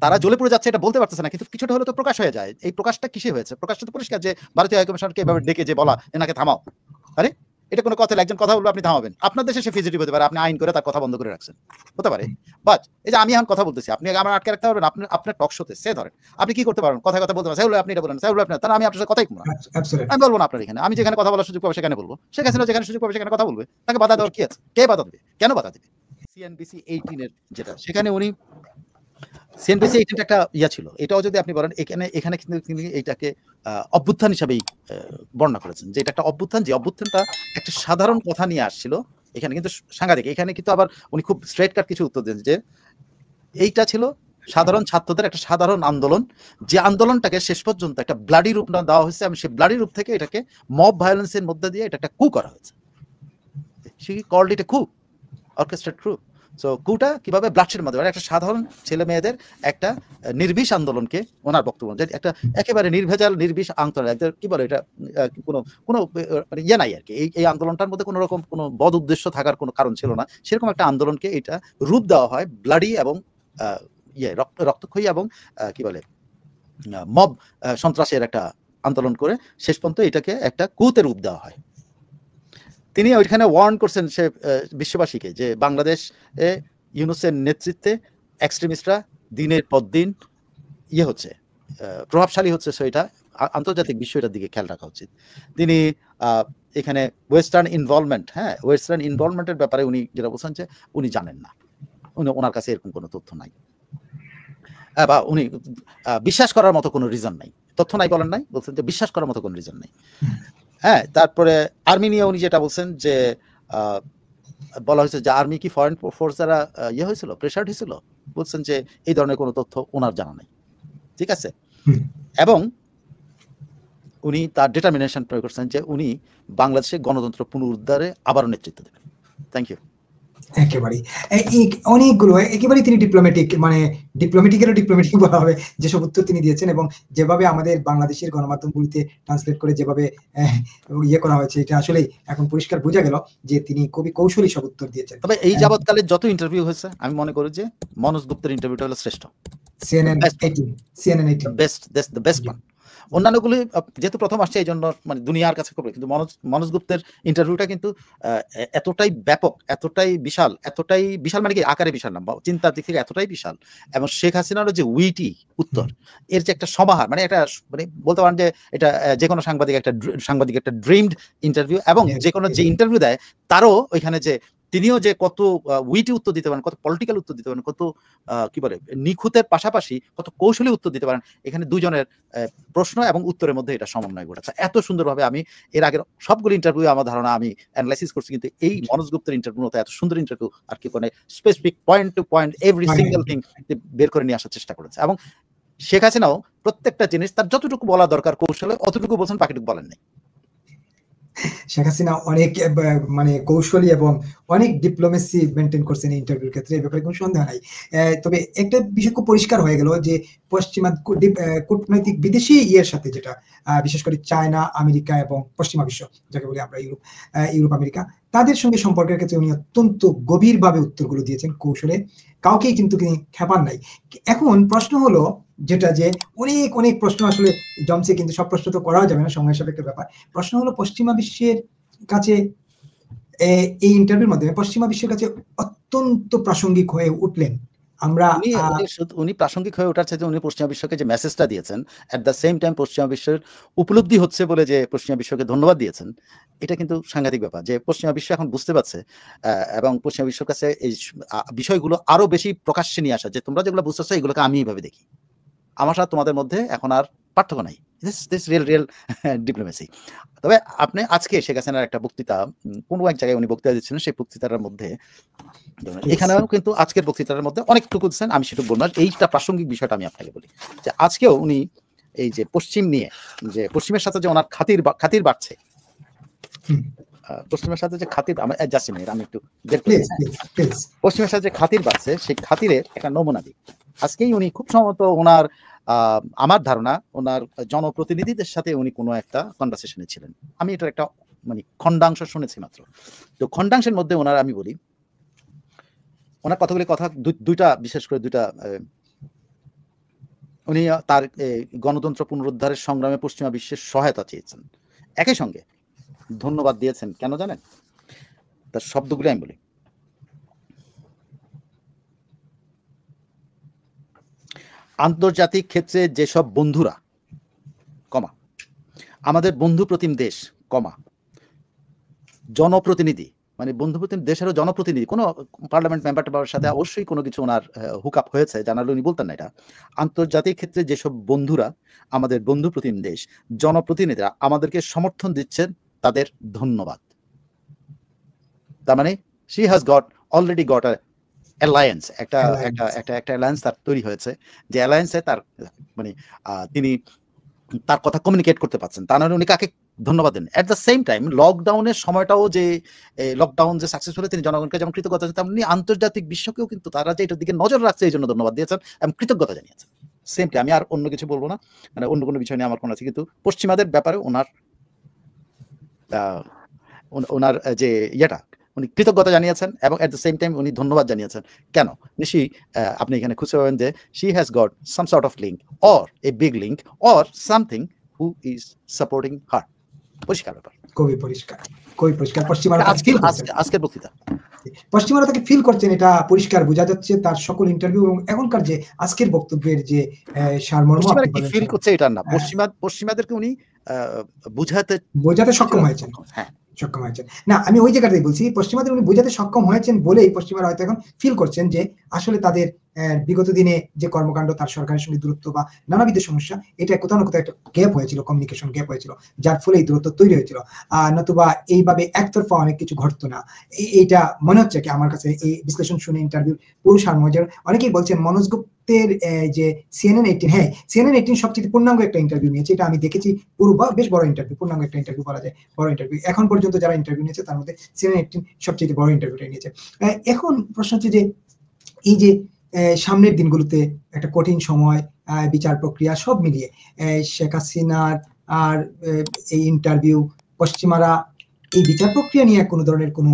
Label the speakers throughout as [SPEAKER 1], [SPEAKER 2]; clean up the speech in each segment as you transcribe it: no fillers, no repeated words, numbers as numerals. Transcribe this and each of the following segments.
[SPEAKER 1] তারা জ্বলে পুড়ে যাচ্ছে এটা বলতে পারতেছে না, কিন্তু কিছুটা হলে তো প্রকাশ হয়ে যায়। এই প্রকাশটা কিসে হয়েছে? প্রকাশটা তো পরিষ্কার যে ভারতীয় হাইকমিশনকে এভাবে ডেকে যে বলা এনাকে থামাও। আরে এটা কোনো কথা, একজন কথা বলবে আপনি থামাবেন। আপনার দেশে সে ফিজিটিভ হতে পারে, আপনি আইন করে তার কথা বন্ধ করে রাখছেন, হতে পারে। বাট এই যে আমি এখন কথা বলতেছি, আপনি আমার আটকে রাখতে পারবেন? আপনি আপনার টক শোতে সে ধরেন আপনি কি করতে পারবেন? কথা কথা বলতে পারেন, আপনি এটা বলেন, আপনি তাহলে আমি আপনার সাথে কথাই বলবো না। আমি বলবো না আপনার এখানে, আমি যেখানে কথা বলার সুযোগ পাবো সেখানে বলবো। শেখ হাসিনা যেখানে সুযোগ পাবে সেখানে কথা বলবে, তাকে বাধা দেওয়ার কি আছে? কে বাধা দেবে? কেন বাধা দেবে? সিএনবিসি 18 এর যেটা, সেখানে উনি সিএনবিসি 18 একটা ইয়া ছিল, এটাও যদি আপনি বলেন এখানে কিন্তু তিনি এইটাকে অভ্যুত্থান হিসাবেই বর্ণনা করেছেন, যে এটা একটা অভ্যুত্থান, যে অভ্যুত্থানটা একটা সাধারণ কথা নিয়ে আসছিল। এখানে কিন্তু সাংঘাতিক, এখানে কিন্তু আবার উনি খুব স্ট্রেট কাট কিছু উত্তর দেন, যে এইটা ছিল সাধারণ ছাত্রদের একটা সাধারণ আন্দোলন, যে আন্দোলনটাকে শেষ পর্যন্ত একটা ব্লাডি রূপ না দেওয়া হয়েছে, এবং সেই ব্লাডি রূপ থেকে এটাকে মব ভায়োলেন্সের মধ্যে দিয়ে এটা একটা কু করা হয়েছে। শি কল্ড ইট এ কু, অর্কেস্ট্রেটেড কু। সো কুটা কিভাবে ব্লাডশেডের মাধ্যমে একটা সাধারণ ছেলে মেয়েদের একটা নির্বিষ আন্দোলনকে, ওনার বক্তব্য যে একটা একেবারে নির্ভেজাল নির্বিষ আন্দোলন, একটা কি বলে এটা, কোনো কোনো মানে ইয়ে নাই আর কি, এই আন্দোলনটার মধ্যে কোনো রকম কোনো বদ উদ্দেশ্য থাকার কোনো কারণ ছিল না, সেরকম একটা আন্দোলনকে এটা রূপ দেওয়া হয় ব্লাডি এবং রক্তক্ষয়ী এবং কি বলে মব সন্ত্রাসের একটা আন্দোলন করে শেষ পর্যন্ত এটাকে একটা কুতে রূপ দেওয়া হয়। তিনি ওইখানে ওয়ার্ন করছেন সে বিশ্ববাসীকে, যে বাংলাদেশ ইউনূসের নেতৃত্বে এক্সট্রিমিস্টরা দিনের পর দিন ইয়ে হচ্ছে, প্রভাবশালী হচ্ছে, সেটা আন্তর্জাতিক বিষয়টার দিকে খেয়াল রাখা উচিত। তিনি এখানে ওয়েস্টার্ন ইনভলভমেন্টের ব্যাপারে উনি যেটা বলছেন যে উনি জানেন না, ওনার কাছে এরকম কোনো তথ্য নাই, বা উনি বিশ্বাস করার মতো কোনো রিজন নাই। তথ্য নাই বলেন নাই, বলছেন যে বিশ্বাস করার মতো কোনো রিজন নাই। হ্যাঁ, তারপরে আর্মি নিয়ে উনি যেটা বলছেন যে বলা হয়েছে যে আর্মি কি ফরেন ফোর্স দ্বারা ইয়ে হয়েছিল, প্রেশার হয়েছিল, বলছেন যে এই ধরনের কোনো তথ্য ওনার জানা নাই। ঠিক আছে, এবং উনি তার ডিটারমিনেশন প্রয়োগ করছেন যে উনি বাংলাদেশের গণতন্ত্র পুনরুদ্ধারে আবারও নেতৃত্ব দেবেন। Thank you.
[SPEAKER 2] একেবারেই অনেকগুলো একেবারেই তিনি ডিপ্লোম্যাটিক, মানে ডিপ্লোম্যাটিকেরও ডিপ্লোম্যাটিক বলা হবে যেসব উত্তর তিনি দিয়েছেন, এবং যেভাবে আমাদের বাংলাদেশের গণমাধ্যমগুলিতে ট্রান্সলেট করে যেভাবে ইয়ে করা হয়েছে, এটা আসলে এখন পরিষ্কার বোঝা গেল যে তিনি খুবই কৌশলী সব উত্তর দিয়েছেন।
[SPEAKER 1] তবে এই যাবৎকালে যত ইন্টারভিউ হয়েছে আমি মনে করি যে মনোজ গুপ্তের ইন্টারভিউটা হলো শ্রেষ্ঠ,
[SPEAKER 2] CNN 18
[SPEAKER 1] বেস্ট ওয়ান। অন্যান্যগুলি যেহেতু প্রথম আসছে এই জন্য মানে দুনিয়ার কাছে খবর, কিন্তু মনোজ গুপ্তের ইন্টারভিউটা কিন্তু এতটাই ব্যাপক, এতটাই বিশাল মানে কি আকারে বিশাল না, চিন্তার দিক থেকে এতটাই বিশাল, এবং শেখ হাসিনারও যে উইটি উত্তর, এর যে একটা সমাহার, মানে এটা মানে বলতে পারেন যে এটা যে কোনো সাংবাদিক একটা ড্রিমড ইন্টারভিউ, এবং যে কোনো যে ইন্টারভিউ দেয় তারও ওইখানে যে তিনিও যে কত উইটি উত্তর দিতে পারেন, কত পলিটিক্যাল উত্তর দিতে পারেন, কত কি বলে নিখুঁতের পাশাপাশি কত কৌশলী উত্তর দিতে পারেন, এখানে দুজনের প্রশ্ন এবং উত্তরের মধ্যে এটা সমন্বয় ঘটেছে এত সুন্দরভাবে। আমি এর আগের সবগুলো ইন্টারভিউ আমার ধারণা আমি অ্যানালাইসিস করছি, কিন্তু এই মনোজ গুপ্তের ইন্টারভিউ মতো এত সুন্দর ইন্টারভিউ আর কি, মানে specific point to point every single thing বের করে নিয়ে আসার চেষ্টা করেছে, এবং শেখ হাসিনাও প্রত্যেকটা জিনিস তার যতটুকু বলা দরকার কৌশলে অতটুকু বলছেন, বাকিটুকু বলেন নাই।
[SPEAKER 2] শেখ হাসিনা অনেক মানে কৌশলী এবং অনেক ডিপ্লোমেসি মেনটেন করছেন এই ইন্টারভিউর ক্ষেত্রে, এই ব্যাপারে কোনো সন্দেহ নাই। তবে একটা বিষয় খুব পরিষ্কার হয়ে গেল যে পশ্চিমা কূটনৈতিক বিদেশি ইয়ের সাথে, যেটা বিশেষ করে চায়না, আমেরিকা এবং পশ্চিমা বিশ্ব যাকে বলি আমরা ইউরোপ আমেরিকা, তাদের সঙ্গে সম্পর্কের ক্ষেত্রে উনি অত্যন্ত গভীরভাবে উত্তরগুলো দিয়েছেন কৌশলে, কাউকেই কিন্তু তিনি খেপান নাই। এখন প্রশ্ন হলো যেটা, যে অনেক প্রশ্ন আসলে জমছে, কিন্তু সব প্রশ্ন তো করাও যাবে না, সময় সাপেক্ষ ব্যাপার। প্রশ্ন হলো পশ্চিমা বিশ্বের কাছে এই ইন্টারভিউর মাধ্যমে পশ্চিমা বিশ্বের কাছে অত্যন্ত প্রাসঙ্গিক হয়ে উঠলেন। আমরা
[SPEAKER 1] উনি প্রাসঙ্গিক হয়ে ওঠার চাইতে উনি পশ্চিমা বিশ্বকে যে মেসেজটা দিয়েছেন, এট দ্য সেম টাইম পশ্চিমা বিশ্বের উপলব্ধি হচ্ছে বলে যে পশ্চিমা বিশ্বকে ধন্যবাদ দিয়েছেন, এটা কিন্তু সাংঘাতিক ব্যাপার, যে পশ্চিমা বিশ্ব এখন বুঝতে পারছে, এবং পশ্চিমা বিশ্বের কাছে এই বিষয়গুলো আরো বেশি প্রকাশ্যে নিয়ে আসা, যে তোমরা যেগুলো বুঝতেছো এগুলোকে আমি এইভাবে দেখি, আমার সাথে তোমাদের মধ্যে এখন আর পার্থক্য নাই। This real diplomacy. তবে আপনি আজকে শেখ হাসিনার একটা বক্তৃতা কোনো এক জায়গায় উনি বক্তৃতা দিচ্ছিলেন, সেই বক্তৃতার মধ্যে এখানেও কিন্তু আজকের বক্তৃতার মধ্যে অনেকটুকু দিচ্ছেন, আমি সেটুকু বললাম। এইটা প্রাসঙ্গিক বিষয়টা আমি আপনাকে বলি, যে আজকেও উনি এই যে পশ্চিম নিয়ে, যে পশ্চিমের সাথে যে ওনার খাতির বাড়ছে, পশ্চিমের সাথে যে খাতির, আমি একটু পশ্চিমের সাথে যে খাতির বাড়ছে, সেই খাতিরের একটা নমুনা দিই। আজকেই উনি খুব সম্ভবত ওনার আমার ধারণা ওনার জনপ্রতিনিধিদের সাথে উনি কোনো একটা কনভারসেশনে ছিলেন, আমি এটার একটা মানে খণ্ডাংশ শুনেছি মাত্র। তো খণ্ডাংশের মধ্যে ওনার আমি বলি, ওনার কথাগুলি দুইটা বিশেষ করে দুইটা উনি তার গণতন্ত্র পুনরুদ্ধারের সংগ্রামে পশ্চিমা বিশ্বের সহায়তা চেয়েছেন, একই সঙ্গে ধন্যবাদ দিয়েছেন। কেন জানেন? তার শব্দগুলো আমি বলি। আন্তর্জাতিক ক্ষেত্রে যেসব বন্ধুরা, কমা, আমাদের বন্ধু প্রতিম দেশ, কমা, জনপ্রতিনিধি, মানে বন্ধু প্রতিম দেশেরও জনপ্রতিনিধি, কোনো পার্লামেন্ট মেম্বারের সাথে অবশ্যই কোনো কিছু ওনার হুক আপ হয়েছে, জানালে উনি বলতেন না এটা। আন্তর্জাতিক ক্ষেত্রে যেসব বন্ধুরা, আমাদের বন্ধু প্রতিম দেশ, জনপ্রতিনিধিরা আমাদেরকে সমর্থন দিচ্ছেন, তাদের ধন্যবাদ। তার মানে she has goat already got a alliance, একটা অ্যালায়েন্স তার তৈরি হয়েছে, যে অ্যালায়েন্সে তার মানে তিনি তার কথা কমিউনিকেট করতে পারছেন। তা নাহলে উনি কাকে ধন্যবাদ দেন? এট দ্য সেম টাইম লকডাউনের সময়টাও যে লকডাউন যে সাকসেসফুল, তিনি জনগণকে যেমন কৃতজ্ঞতা জানান, তেমনি আন্তর্জাতিক বিশ্বকেও কিন্তু তারা যে এটার দিকে নজর রাখছে এই জন্য ধন্যবাদ দিয়েছেন এবং কৃতজ্ঞতা জানিয়েছেন। সেম টাইম, আমি আর অন্য কিছু বলবো না, মানে অন্য কোনো বিষয় নিয়ে আমার কোনো আছে, কিন্তু পশ্চিমাদের ব্যাপারে ওনার যে ইয়েটা, উনি কৃতজ্ঞতা জানিয়েছেন এবং এট দ্য সেম টাইম উনি ধন্যবাদ জানিয়েছেন। কেন? নিশ্চয়ই আপনি এখানে খুঁজে পাবেন যে she has got some sort of link or a big link or something who is supporting her. পরিষ্কার ব্যাপার,
[SPEAKER 2] খুবই পরিষ্কার, খুবই পরিষ্কার। পশ্চিমারা
[SPEAKER 1] আজকের বক্তৃতা,
[SPEAKER 2] পশ্চিমারা তাকে ফিল করছেন, এটা পরিষ্কার বোঝা যাচ্ছে তার সকল ইন্টারভিউ এবং এখনকার যে আজকের বক্তব্যের যে সারমর্ম
[SPEAKER 1] পশ্চিমারা কি ফিল করছে এটা না, পশ্চিমাদেরকে উনি
[SPEAKER 2] বোঝাতে সক্ষম হয়েছেন।
[SPEAKER 1] হ্যাঁ,
[SPEAKER 2] সক্ষম হয়েছেন। না, আমি ওই জায়গাটাই বলছি, পশ্চিমাদের উনি বোঝাতে সক্ষম হয়েছেন বলেই পশ্চিমারা হয়তো এখন ফিল করছেন যে আসলে তাদের বিগত দিনে যে কর্মকাণ্ড, তার সরকারের সঙ্গে দূরত্ব বা নানাবিধ সমস্যা, এটা কোথাও না কোথাও একটা গ্যাপ হয়েছিল, কমিউনিকেশন গ্যাপ হয়েছিল, যার ফলে এই দূরত্ব তৈরি হয়েছিল। নতুবা এইভাবে একতরফা অনেক কিছু ঘটতো না। এইটা মনে হচ্ছে কি আমার কাছে, এই বিশ্লেষণ শুনে, ইন্টারভিউ পুরো সারমর্ম। অনেকেই বলছেন মনোজ গুপ্তের যে CNN18, হ্যাঁ CNN18 সবচেয়ে পূর্ণাঙ্গ একটা ইন্টারভিউ নিয়েছে, এটা আমি দেখেছি, পুরো বেশ বড় ইন্টারভিউ, পূর্ণাঙ্গ একটা ইন্টারভিউ বলা যায়, বড় ইন্টারভিউ। এখন পর্যন্ত যারা ইন্টারভিউ নিয়েছে তার মধ্যে CNN18 সবচেয়ে বড় ইন্টারভিউটা নিয়েছে। এখন প্রশ্ন হচ্ছে যে এই যে সামনের দিনগুলোতে একটা কঠিন সময়, বিচার প্রক্রিয়া সব মিলিয়ে শেখ হাসিনার আর এই ইন্টারভিউ, পশ্চিমারা এই বিচার প্রক্রিয়া নিয়ে কোনো ধরনের কোনো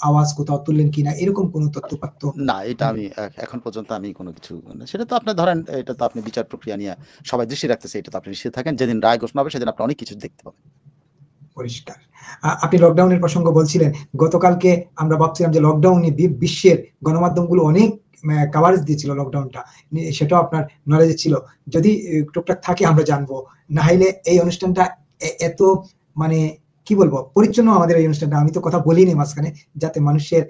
[SPEAKER 2] আওয়াজ কোথাও তুললেন কিনা, এরকম কোনো তথ্যপাত্র?
[SPEAKER 1] না, এটা আমি এখন পর্যন্ত আমি কোনো কিছু, সেটা তো আপনি ধরেন, এটা তো আপনি বিচার প্রক্রিয়া নিয়ে সবাই দৃষ্টি রাখতেছে, এটা তো আপনি নিশ্চিত থাকেন, যেদিন রায় ঘোষণা হবে সেদিন আপনি অনেক কিছু দেখতে পাবেন।
[SPEAKER 2] পরিষ্কার। আপনি লকডাউনের প্রসঙ্গ বলছিলেন, গতকালকে আমরা ভাবছিলাম যে লকডাউনে বিশ্বের গণমাধ্যমগুলো অনেক কভারেজ দিয়েছিল লকডাউনটা, সেটাও আপনার নলেজে ছিল। যদি টুকটাক থাকে আমরা জানবো, না হলে এই অনুষ্ঠানটা এত মানে কি বলবো পরিচ্ছন্ন আমাদের এই অনুষ্ঠানটা, আমি তো কথা বলিনি মাঝখানে, যাতে মানুষের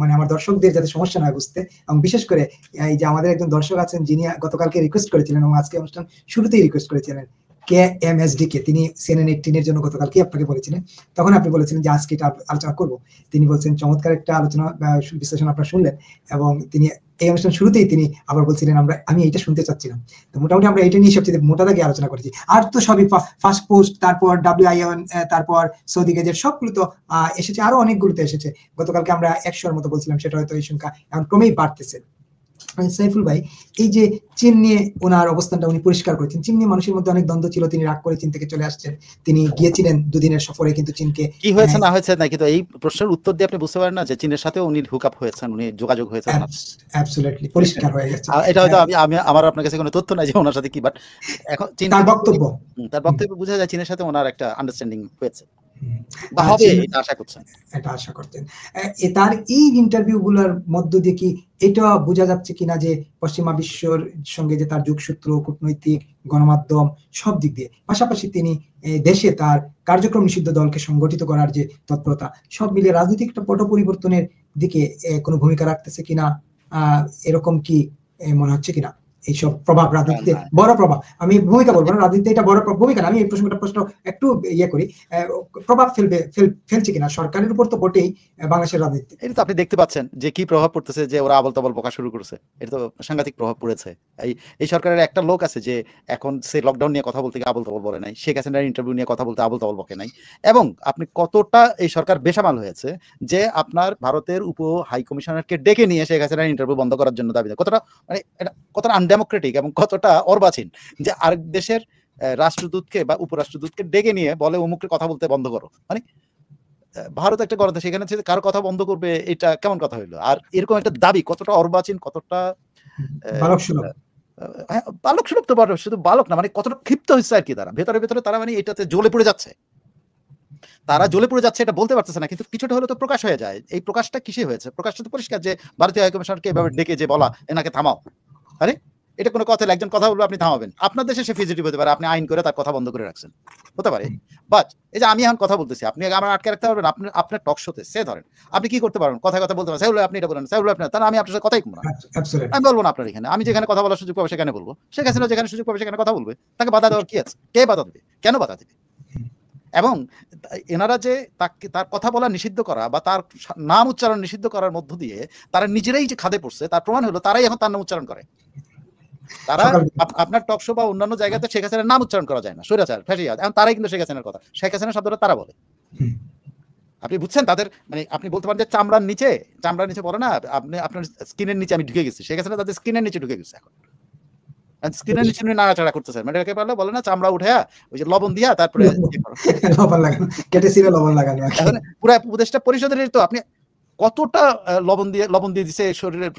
[SPEAKER 2] মানে আমার দর্শকদের যাতে সমস্যা না বুঝতে, এবং বিশেষ করে এই যে আমাদের একজন দর্শক আছেন যিনি গতকালকে রিকোয়েস্ট করেছিলেন এবং আজকে অনুষ্ঠান শুরুতেই রিকোয়েস্ট করেছিলেন, KMSD কে, তিনি CNN18 এর জন্য গতকালকে আপনাকে বলেছিলেন, তখন আপনি বলেছিলেন যে আজকে এটা আলোচনা করব। তিনি বলছেন চমৎকার একটা আলোচনা বিশ্লেষণ আপনারা শুনলেন, এবং তিনি এই অনুষ্ঠান শুরুতেই তিনি আবার বলছিলেন আমি এটা শুনতে চাচ্ছিলাম। তো মোটামুটি আমরা এটা নিয়ে সবচেয়ে মোটা দাগে আলোচনা করেছি। আর তো সবই ফাস্ট পোস্ট, তারপর WION, তারপর সৌদি গেজেট, সবগুলো তো এসেছে, আরো অনেকগুলোতে এসেছে। গতকালকে আমরা 100-এর মতো বলছিলাম, সেটা হয়তো এই সংখ্যা এখন ক্রমেই বাড়তেছে। সাইফুল ভাই, এই যে চীন নিয়ে ওনার অবস্থানটা উনি পরিষ্কার করেছেন, চীন নিয়ে মানুষের মধ্যে অনেক দ্বন্দ্ব ছিল, তিনি রাগ করে চীন থেকে চলে আসছেন, তিনি গিয়েছিলেন দুদিনের সফরে, কিন্তু চীনকে
[SPEAKER 1] কি হয়েছে না হয়েছে না, কিন্তু এই প্রশ্নের উত্তর দিয়ে আপনি বুঝতে পারেন না যে চীনের সাথে উনি হুক আপ হয়েছেন, উনি যোগাযোগ হয়েছে,
[SPEAKER 2] অ্যাবসলিউটলি পরিষ্কার হয়ে গেছে।
[SPEAKER 1] এটা হয়তো আমি আমার আপনার কাছে কোনো তথ্য নাই যে ওনার সাথে কি, বাট এখন
[SPEAKER 2] তার বক্তব্য
[SPEAKER 1] বোঝা যায় চীনের সাথে ওনার একটা আন্ডারস্ট্যান্ডিং হয়েছে বা হবে, এটা আশা করছেন।
[SPEAKER 2] এটা আশা করতেন। তার এই ইন্টারভিউ গুলোর মধ্য দিয়ে কি এটা বোঝা যাচ্ছে কিনা যে পশ্চিমা বিশ্বর সঙ্গে যে তার যোগসূত্র, কূটনৈতিক, গণমাধ্যম সব দিক দিয়ে, পাশাপাশি তিনি দেশে তার কার্যক্রম নিষিদ্ধ দলকে সংগঠিত করার যে তৎপরতা, সব মিলিয়ে রাজনৈতিক একটা পট পরিবর্তনের দিকে কোনো ভূমিকা রাখতেছে কিনা, এরকম কি মনে হচ্ছে কিনা? এইসব প্রভাব রাজনীতিতে বড় প্রভাব, আমি ভূমিকা বলবো না, রাজনীতিতে এটা বড় ভূমিকা না, আমি এই প্রশ্ন একটু ইয়ে করি, প্রভাব ফেলছে কিনা সরকারের উপর, তো বটেই বাংলাদেশের রাজনীতি।
[SPEAKER 1] এটা তো আপনি দেখতে পাচ্ছেন যে কি প্রভাব পড়তেছে, যে ওরা আবল তাবল বকা শুরু করেছে, এটা তো সাংঘাতিক প্রভাব পড়েছে। এই সরকারের একটা লোক আছে যে এখন সে লকডাউন নিয়ে কথা বলতে আবল তাবল বলে নাই, শেখ হাসিনার ইন্টারভিউ নিয়ে কথা বলতে আবল তাবল বকে নাই, এবং আপনি কতটা এই সরকার বেসামাল হয়েছে যে আপনার ভারতের উপ হাই কমিশনারকে ডেকে নিয়ে শেখ হাসিনার ইন্টারভিউ বন্ধ করার জন্য দাবি দেয়, কতটা মানে এটা কতটা আনডেমোক্রেটিক এবং কতটা অর্বাচীন যে আরেক দেশের রাষ্ট্রদূতকে বা উপরাষ্ট্রদূতকে ডেকে নিয়ে বলে অমুককে কথা বলতে বন্ধ করো। মানে ভারত একটা গণতন্ত্র, সেখানে কারো কথা বন্ধ করবে, এটা কেমন কথা হইলো? আর এরকম একটা দাবি কতটা অর্বাচীন, কতটা বালক সুলভ তো বড়, শুধু বালক না, মানে কতটা ক্ষিপ্ত হচ্ছে আর কি, তারা ভেতরে ভেতরে তারা মানে এটাতে জ্বলে পড়ে যাচ্ছে, তারা জ্বলে পড়ে যাচ্ছে, এটা বলতে পারতেছে না, কিন্তু কিছুটা হলে তো প্রকাশ হয়ে যায়। এই প্রকাশটা কিসে হয়েছে? প্রকাশটা তো পরিষ্কার যে ভারতীয় হাইকমিশনকে এভাবে ডেকে যে বলা এনাকে থামাও। আরে এটা কোনো কথা, একজন কথা বলবে আপনি থামাবেন। আপনার দেশে সে ফিজিটিভ হতে পারে, আপনি আইন করে তার কথা বন্ধ করে রাখছেন, হতে পারে। বাট এই যে আমি এখন কথা বলতেছি, আপনি আমার আটকে রাখতে পারবেন? আপনি আপনার টক শোতে সে ধরেন আপনি কি করতে পারবেন? কথা কথা বলতে পারেন, সেগুলো আপনি এটা বলেন, সেগুলো আপনি, তাহলে আমি আপনার সাথে কথাই কমবো না,
[SPEAKER 2] অ্যাবসলিউটলি।
[SPEAKER 1] আমি বলবো না আপনার এখানে। আমি যেখানে কথা বলার সুযোগ পাবো সেখানে বলবো, শেখ হাসিনা যেখানে সুযোগ পাবে সেখানে কথা বলবে। তাকে বাধা দেওয়ার কি আছে? কে বাধা দেবে? কেন বাধা দেবে? এবং এনারা যে তাকে তার কথা বলা নিষিদ্ধ করা বা তার নাম উচ্চারণ নিষিদ্ধ করার মধ্য দিয়ে তারা নিজেরাই যে খাদে পড়ছে, তার প্রমাণ হলো তারাই এখন তার নাম উচ্চারণ করে। তারা আপনার টক শো বা অন্যান্য জায়গাতে শেখ হাসিনার নাম উচ্চারণ করা যায় না, স্বৈরাচার, ফ্যাসিবাদ, এখন তারাই কিন্তু শেখ হাসিনার কথা, শেখ হাসিনা শব্দটা তারা বলে। আপনি বুঝছেন তাদের, মানে আপনি বলতে পারেন যে চামড়ার নিচে পড়ে না, আপনি আপনার স্কিনের নিচে আমি ঢুকে গেছি, শেখ হাসিনা তাদের স্কিনের নিচে ঢুকে গেছে এখন। স্কিনের নিচে নাড়াচাড়া করতেছে, মানে এটাকে পারলে বলে না চামড়া উঠায়া ওই যে লবণ দিয়া তারপরে
[SPEAKER 2] লবণ লাগানো, কেটে ছিঁড়ে লবণ লাগানো।
[SPEAKER 1] এখন পুরা উপদেষ্টা পরিষদের তো আপনি কতটা লবণ দিয়ে দিছে শরীরের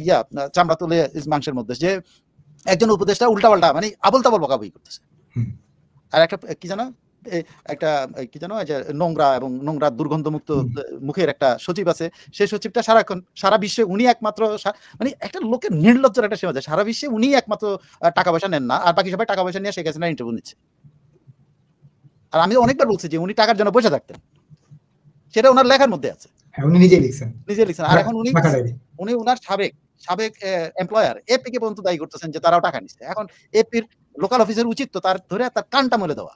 [SPEAKER 1] ইয়া চামড়া তুলে মাংসের মধ্যে, যে একজন উপদেষ্টা উল্টাপাল্টা মানে আবল তাবল বকাবকি করতেছে। আর একটা কি জানো, একটা কি জানো, যে নোংরা এবং নোংরা দুর্গন্ধমুক্ত মুখের একটা সচিব আছে, সেই সচিবটা সারাক্ষণ সারা বিশ্বে উনি একমাত্র, মানে একটা লোকের নির্লজ্জের একটা সীমা আছে, সারা বিশ্বে উনি একমাত্র টাকা পয়সা নেন না, আর বাকি সবাই টাকা পয়সা নিয়ে শেখ হাসিনার ইন্টারভিউ নিচ্ছে। আর আমি অনেকবার বলছি যে উনি টাকার জন্য বসে থাকতেন, সেটা ওনার লেখার মধ্যে আছে,
[SPEAKER 2] উনি নিজেই লিখছেন।
[SPEAKER 1] আর এখন উনি ওনার সাবেক এমপ্লয়ার এপিকে পর্যন্ত দায়ী করতেছেন যে তারাও টাকা নিচ্ছে। এখন এপির লোকাল অফিসের উচিত তো তার ধরে তার কানটা মলে দেওয়া,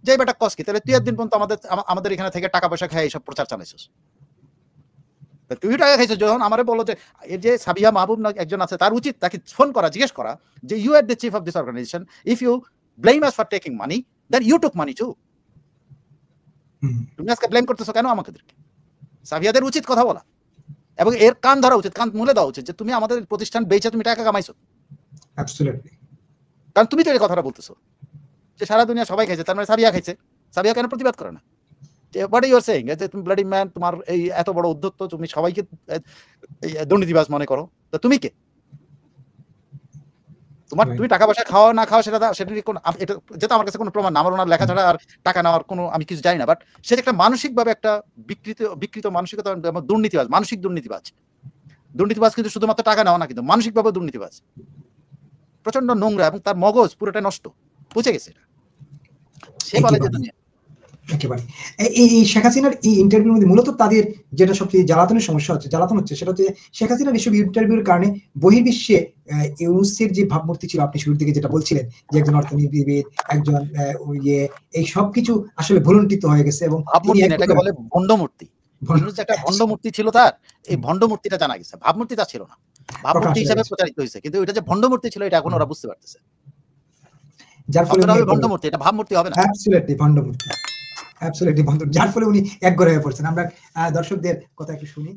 [SPEAKER 1] যে বেটা কস কি, তাহলে তুই একদিন পর্যন্ত আমাদের এখানে থেকে টাকা পয়সা খাই এইসব প্রচার চালাইছিস, তুই টাকা খাইছিস। যখন আমারে বলো যে এই যে সাবিহা মাহবুব না একজন আছে, তার উচিত তাকে ফোন করা, জিজ্ঞেস করা যে you are the chief of this organisation, if you blame us for taking money then you took money too. তুমি আজকে ব্লেম করতেছো কেন আমাদেরকে? সাবিয়াদের উচিত কথা বলা এবং এর কান ধরা উচিত, কান মুলে দেওয়া উচিত যে তুমি আমাদের প্রতিষ্ঠান বেচে তুমি টাকা কামাইছো।
[SPEAKER 2] অ্যাবসলিউটলি।
[SPEAKER 1] কারণ তুমি তো এই কথাটা বলতেছো যে সারা দুনিয়া সবাই খাইছে, তার মানে সাবিয়া খাইছে, সাবিয়া কেন প্রতিবাদ করে না? হোয়াট ইউ আর সেইং, যে তুমি ব্লাডি ম্যান, তোমার এই এত বড় উদ্যোক্ত, তুমি সবাইকে দুর্নীতিবাজ মনে করো, তো তুমি কে? তুমি টাকা পয়সা খাওয়া না খাওয়া সেটা কোন, এটা যেটা আমার কাছে কোনো প্রমাণ না, আমার ওনার লেখা ছাড়া আর টাকা নেওয়ার কোনো আমি কিছু জানি না, বাট সে একটা মানসিকভাবে একটা বিকৃত মানসিকতা, দুর্নীতিবাজ, মানসিক দুর্নীতিবাজ কিন্তু শুধুমাত্র টাকা নেওয়া না, কিন্তু মানসিকভাবে দুর্নীতিবাজ, প্রচন্ড নোংরা, এবং তার মগজ পুরোটা নষ্ট, বুঝে গেছে এটা। সে বলে যে দুনিয়া
[SPEAKER 2] একেবারে এই শেখ হাসিনার এই ইন্টারভিউর মধ্যে মূলত তাদের যেটা সবচেয়ে জ্বালাতনের সমস্যা হচ্ছে, জ্বালাতন হচ্ছে, সেটা হচ্ছে শেখ হাসিনার এসব ইন্টারভিউর কারণে বহির্বিশ্বে ইউনুসের যে ভাবমূর্তি ছিল, আপনি শুরুর দিকে যেটা বলছিলেন যে একজন অর্থনীতিবিদ, একজন এই সবকিছু আসলে ভুলুণ্ঠিত হয়ে গেছে। এবং
[SPEAKER 1] এটাকে বলে ভণ্ডমূর্তি। একটা ভণ্ডমূর্তি ছিল তার, এই ভণ্ডমূর্তিটা জানা গেছে, ভাবমূর্তিটা ছিল না, ভাবমূর্তি হিসেবে প্রচারিত হয়েছে, কিন্তু এটা যে ভণ্ডমূর্তি ছিল এটা এখন ওরা বুঝতে পারতেছে। যার ফলে ভণ্ডমূর্তি, এটা ভাবমূর্তি হবে না।
[SPEAKER 2] অ্যাবসলিউটলি ভণ্ডমূর্তি, অ্যাবসলিউটলি ভণ্ডমূর্তি, যার ফলে উনি একঘরে হয়ে পড়ছেন। আমরা দর্শকদের কথা একটু শুনি।